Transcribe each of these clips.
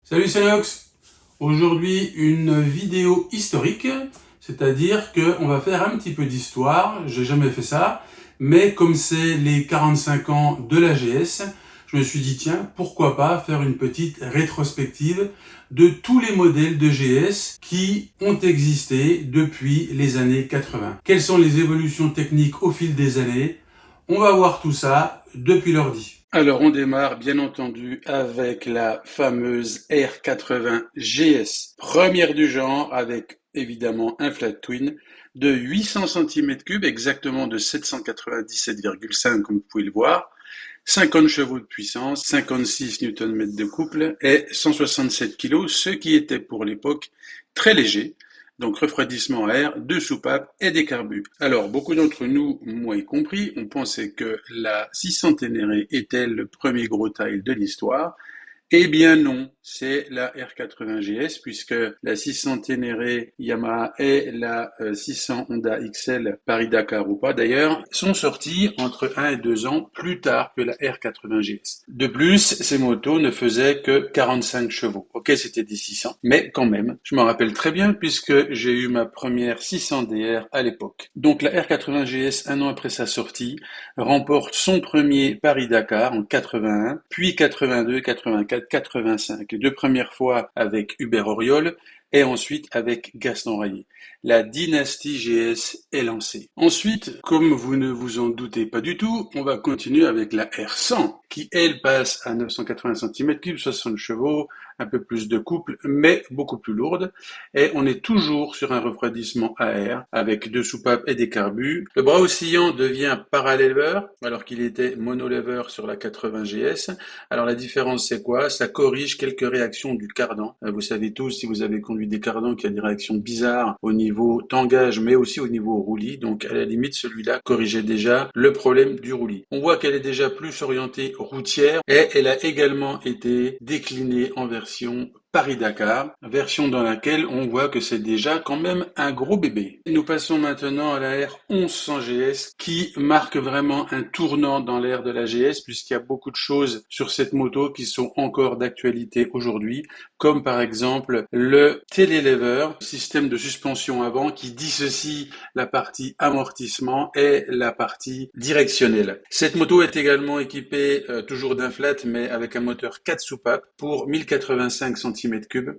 Salut, c'est Nox. Aujourd'hui, une vidéo historique, c'est-à-dire qu'on va faire un petit peu d'histoire. J'ai jamais fait ça, mais comme c'est les 45 ans de la GS, je me suis dit tiens, pourquoi pas faire une petite rétrospective de tous les modèles de GS qui ont existé depuis les années 80. Quelles sont les évolutions techniques au fil des années? On va voir tout ça depuis l'ordi. Alors, on démarre bien entendu avec la fameuse R80 GS, première du genre avec évidemment un flat twin de 800 cm3, exactement de 797,5 comme vous pouvez le voir, 50 chevaux de puissance, 56 Nm de couple et 167 kg, ce qui était pour l'époque très léger. Donc refroidissement à air, deux soupapes et des carbus. Alors beaucoup d'entre nous, moi y compris, on pensait que la 600 Ténéré était le premier gros taille de l'histoire. Eh bien non, c'est la R80 GS puisque la 600 Ténéré Yamaha et la 600 Honda XL Paris-Dakar ou pas d'ailleurs sont sortis entre 1 et 2 ans plus tard que la R80 GS. De plus, ces motos ne faisaient que 45 chevaux. Ok, c'était des 600, mais quand même, je m'en rappelle très bien puisque j'ai eu ma première 600 DR à l'époque. Donc la R80 GS, un an après sa sortie, remporte son premier Paris-Dakar en 81, puis 82, 84, 85. Les deux premières fois avec Hubert Auriol et ensuite avec Gaston Rayet. La dynastie GS est lancée. Ensuite, comme vous ne vous en doutez pas du tout, on va continuer avec la R100 qui, elle, passe à 980 cm3, 60 chevaux, un peu plus de couple, mais beaucoup plus lourde. Et on est toujours sur un refroidissement à air avec deux soupapes et des carbus. Le bras oscillant devient parallever alors qu'il était monolever sur la 80 GS. Alors la différence c'est quoi? Ça corrige quelques réactions du cardan. Vous savez tous, si vous avez conduit des cardans, qu'il y a des réactions bizarres au niveau tangage mais aussi au niveau roulis. Donc à la limite celui-là corrigeait déjà le problème du roulis. On voit qu'elle est déjà plus orientée routière et elle a également été déclinée en version Paris-Dakar, version dans laquelle on voit que c'est déjà quand même un gros bébé. Nous passons maintenant à la R1100 GS qui marque vraiment un tournant dans l'ère de la GS puisqu'il y a beaucoup de choses sur cette moto qui sont encore d'actualité aujourd'hui, comme par exemple le télélever, système de suspension avant qui dissocie la partie amortissement et la partie directionnelle. Cette moto est également équipée toujours d'un flat mais avec un moteur 4 soupapes pour 1085 cm3.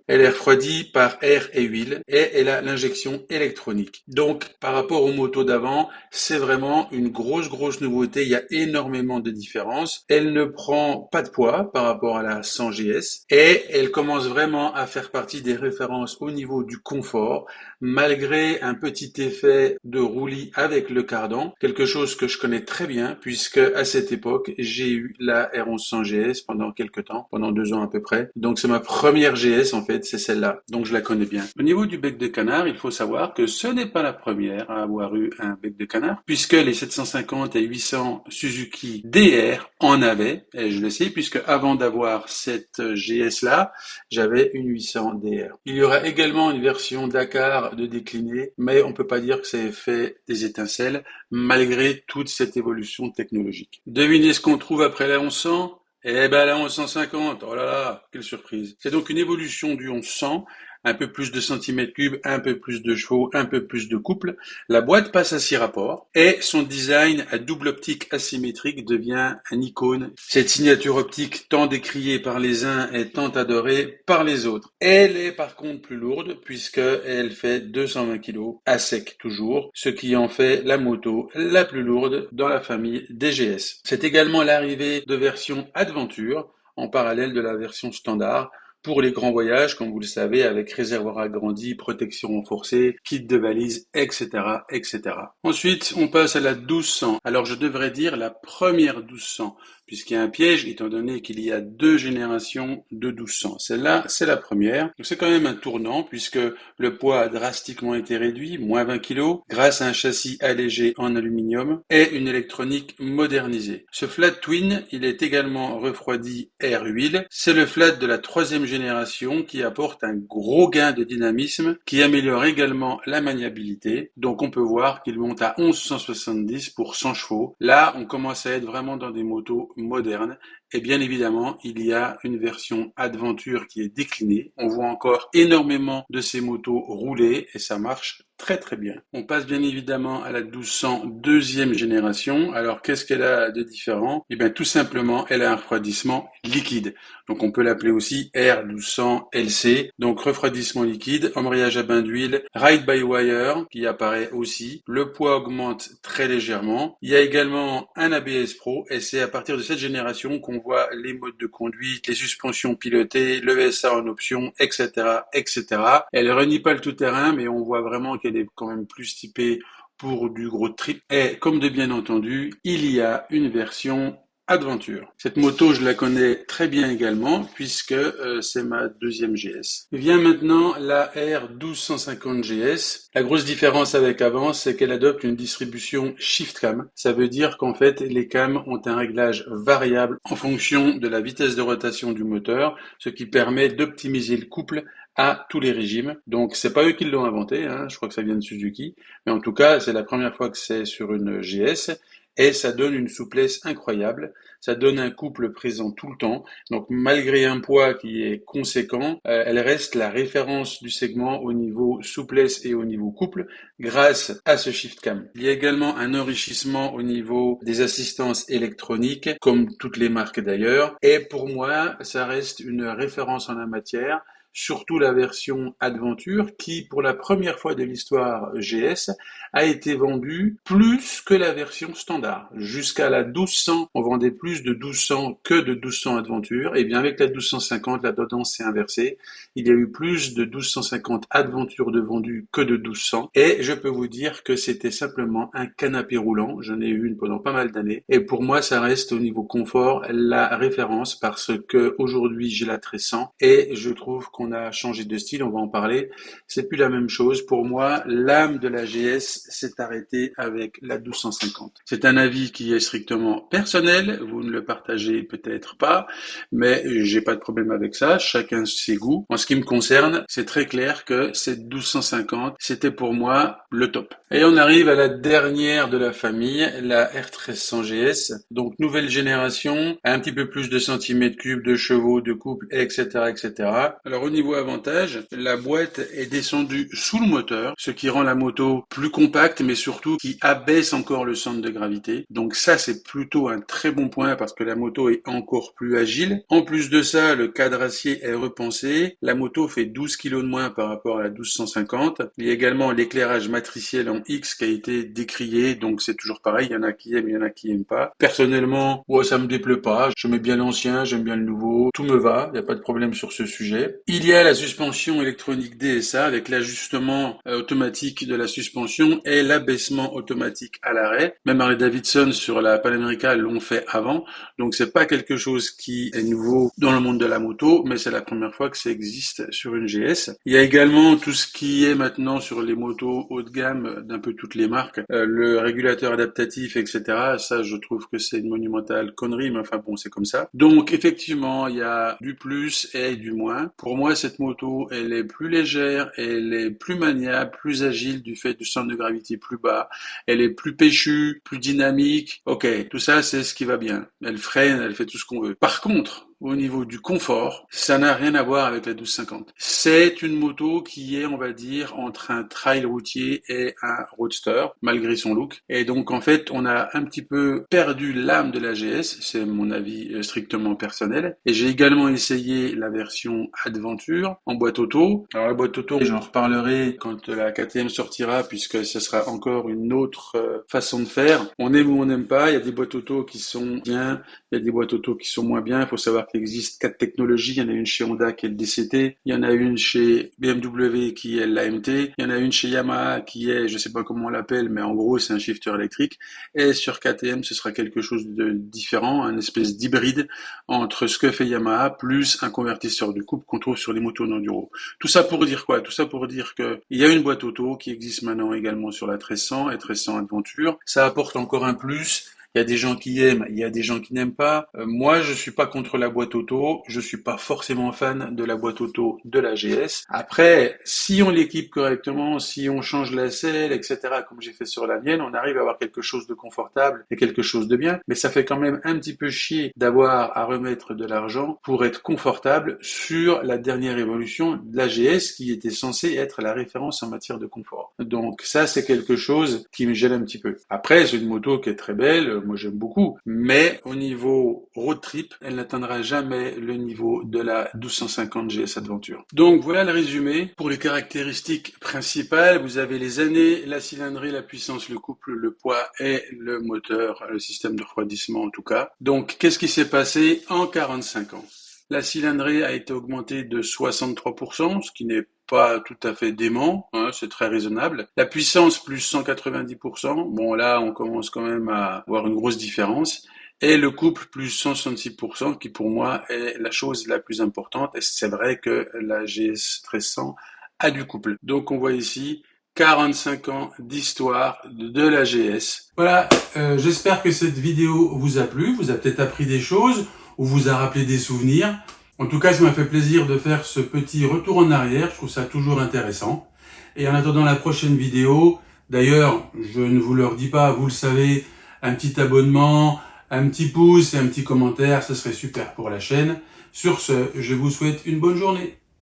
Elle est refroidie par air et huile et elle a l'injection électronique. Donc par rapport aux motos d'avant, c'est vraiment une grosse nouveauté. Il y a énormément de différences. Elle ne prend pas de poids par rapport à la 100 GS et elle commence vraiment à faire partie des références au niveau du confort, malgré un petit effet de roulis avec le cardan, quelque chose que je connais très bien puisque à cette époque j'ai eu la R1100 GS pendant quelques temps, pendant 2 ans à peu près. Donc c'est ma première GS en fait, c'est celle-là, donc je la connais bien. Au niveau du bec de canard, il faut savoir que ce n'est pas la première à avoir eu un bec de canard, puisque les 750 et 800 Suzuki DR en avaient, et je le sais, puisque avant d'avoir cette GS-là, j'avais une 800 DR. Il y aura également une version Dakar de décliné, mais on peut pas dire que ça ait fait des étincelles, malgré toute cette évolution technologique. Devinez ce qu'on trouve après la 1100? Eh ben la 1150, oh là là, quelle surprise. C'est donc une évolution du 1100, un peu plus de centimètres cubes, un peu plus de chevaux, un peu plus de couple. La boîte passe à 6 rapports et son design à double optique asymétrique devient un icône. Cette signature optique tant décriée par les uns et tant adorée par les autres. Elle est par contre plus lourde puisqu'elle fait 220 kg à sec toujours, ce qui en fait la moto la plus lourde dans la famille des GS. C'est également l'arrivée de version Adventure en parallèle de la version standard pour les grands voyages, comme vous le savez, avec réservoir agrandi, protection renforcée, kit de valise, etc., etc. Ensuite, on passe à la 1200. Alors, je devrais dire la première 1200, puisqu'il y a un piège, étant donné qu'il y a 2 générations de 1200. Celle-là, c'est la première. Donc, c'est quand même un tournant, puisque le poids a drastiquement été réduit, moins 20 kg, grâce à un châssis allégé en aluminium et une électronique modernisée. Ce flat twin, il est également refroidi air-huile. C'est le flat de la 3e génération qui apporte un gros gain de dynamisme, qui améliore également la maniabilité. Donc on peut voir qu'il monte à 1170 pour 100 chevaux. Là, on commence à être vraiment dans des motos modernes Et bien évidemment, il y a une version Adventure qui est déclinée. On voit encore énormément de ces motos rouler et ça marche très très bien. On passe bien évidemment à la 1200 deuxième génération. Alors qu'est-ce qu'elle a de différent? Eh bien tout simplement, elle a un refroidissement liquide. Donc on peut l'appeler aussi R1200 LC. Donc refroidissement liquide, embrayage à bain d'huile, ride by wire qui apparaît aussi. Le poids augmente très légèrement. Il y a également un ABS Pro et c'est à partir de cette génération qu'on voit les modes de conduite, les suspensions pilotées, le ESA en option, etc., etc. Elle renie pas le tout-terrain, mais on voit vraiment qu'elle est quand même plus typée pour du gros trip. Et comme de bien entendu, il y a une version Adventure. Cette moto, je la connais très bien également puisque c'est ma deuxième GS. Vient maintenant la R1250 GS. La grosse différence avec avant, c'est qu'elle adopte une distribution shift cam. Ça veut dire qu'en fait, les cams ont un réglage variable en fonction de la vitesse de rotation du moteur, ce qui permet d'optimiser le couple à tous les régimes. Donc c'est pas eux qui l'ont inventé, hein. Je crois que ça vient de Suzuki, mais en tout cas c'est la première fois que c'est sur une GS et ça donne une souplesse incroyable. Ça donne un couple présent tout le temps. Donc malgré un poids qui est conséquent, elle reste la référence du segment au niveau souplesse et au niveau couple grâce à ce shift cam. Il y a également un enrichissement au niveau des assistances électroniques, comme toutes les marques d'ailleurs. Et pour moi, ça reste une référence en la matière. Surtout la version Adventure qui, pour la première fois de l'histoire GS, a été vendue plus que la version standard. Jusqu'à la 1200, on vendait plus de 1200 que de 1200 Adventure. Et bien avec la 1250, la tendance s'est inversée. Il y a eu plus de 1250 Adventure de vendus que de 1200. Et je peux vous dire que c'était simplement un canapé roulant. J'en ai eu une pendant pas mal d'années. Et pour moi, ça reste au niveau confort la référence parce que aujourd'hui j'ai la 1300 et je trouve qu'on a changé de style. On va en parler. C'est plus la même chose. Pour moi, l'âme de la GS s'est arrêtée avec la 1250. C'est un avis qui est strictement personnel. Vous ne le partagez peut-être pas, mais j'ai pas de problème avec ça. Chacun ses goûts. En ce qui me concerne, c'est très clair que cette 1250, c'était pour moi le top. Et on arrive à la dernière de la famille, la R1300 GS. Donc nouvelle génération, un petit peu plus de centimètres cubes, de chevaux, de couple, etc., etc. Alors au niveau avantage, la boîte est descendue sous le moteur, ce qui rend la moto plus compacte, mais surtout qui abaisse encore le centre de gravité. Donc ça, c'est plutôt un très bon point parce que la moto est encore plus agile. En plus de ça, le cadre acier est repensé. La moto fait 12 kg de moins par rapport à la 1250. Il y a également l'éclairage matriciel en X qui a été décrié, donc c'est toujours pareil. Il y en a qui aiment, il y en a qui aiment pas. Personnellement, ça me déplaît pas. J'aime bien l'ancien, j'aime bien le nouveau. Tout me va. Il n'y a pas de problème sur ce sujet. Il y a la suspension électronique DSA avec l'ajustement automatique de la suspension et l'abaissement automatique à l'arrêt. Même Harley-Davidson sur la Pan America l'ont fait avant. Donc c'est pas quelque chose qui est nouveau dans le monde de la moto, mais c'est la première fois que ça existe sur une GS. Il y a également tout ce qui est maintenant sur les motos haut de gamme d'un peu toutes les marques, le régulateur adaptatif, etc. Ça, je trouve que c'est une monumentale connerie, mais enfin bon, c'est comme ça. Donc effectivement, il y a du plus et du moins. Pour moi, cette moto, elle est plus légère, elle est plus maniable, plus agile du fait du centre de gravité plus bas. Elle est plus péchue, plus dynamique. Ok, tout ça, c'est ce qui va bien. Elle freine, elle fait tout ce qu'on veut. Par contre, au niveau du confort, ça n'a rien à voir avec la 1250. C'est une moto qui est, on va dire, entre un trail routier et un roadster, malgré son look. Et donc, en fait, on a un petit peu perdu l'âme de la GS, c'est mon avis strictement personnel. Et j'ai également essayé la version Adventure en boîte auto. Alors, la boîte auto, j'en reparlerai quand la KTM sortira, puisque ce sera encore une autre façon de faire. On aime ou on n'aime pas, il y a des boîtes auto qui sont bien, il y a des boîtes auto qui sont moins bien. Il faut savoir qu'il existe 4 technologies. Il y en a une chez Honda qui est le DCT. Il y en a une chez BMW qui est l'AMT. Il y en a une chez Yamaha qui est, je sais pas comment on l'appelle, mais en gros, c'est un shifter électrique. Et sur KTM, ce sera quelque chose de différent, un espèce d'hybride entre ce que fait Yamaha plus un convertisseur de couple qu'on trouve sur les motos enduro. Tout ça pour dire quoi? Tout ça pour dire que il y a une boîte auto qui existe maintenant également sur la 1300 et 1300 Adventure. Ça apporte encore un plus. Il y a des gens qui aiment, il y a des gens qui n'aiment pas. Moi, je suis pas contre la boîte auto. Je suis pas forcément fan de la boîte auto de la GS. Après, si on l'équipe correctement, si on change la selle, etc., comme j'ai fait sur la mienne, on arrive à avoir quelque chose de confortable et quelque chose de bien. Mais ça fait quand même un petit peu chier d'avoir à remettre de l'argent pour être confortable sur la dernière évolution de la GS qui était censée être la référence en matière de confort. Donc ça, c'est quelque chose qui me gêne un petit peu. Après, c'est une moto qui est très belle, moi j'aime beaucoup, mais au niveau road trip, elle n'atteindra jamais le niveau de la 1250 GS Adventure. Donc voilà le résumé. Pour les caractéristiques principales, vous avez les années, la cylindrée, la puissance, le couple, le poids et le moteur, le système de refroidissement en tout cas. Donc qu'est-ce qui s'est passé en 45 ans? La cylindrée a été augmentée de 63%, ce qui n'est pas tout à fait dément, hein, c'est très raisonnable. La puissance plus 190%, bon là on commence quand même à voir une grosse différence. Et le couple plus 166%, qui pour moi est la chose la plus importante. Et c'est vrai que la GS 1300 a du couple. Donc on voit ici 45 ans d'histoire de la GS. Voilà, j'espère que cette vidéo vous a plu, vous a peut-être appris des choses ou vous a rappelé des souvenirs. En tout cas, ça m'a fait plaisir de faire ce petit retour en arrière, je trouve ça toujours intéressant. Et en attendant la prochaine vidéo, d'ailleurs, je ne vous le redis pas, vous le savez, un petit abonnement, un petit pouce et un petit commentaire, ce serait super pour la chaîne. Sur ce, je vous souhaite une bonne journée.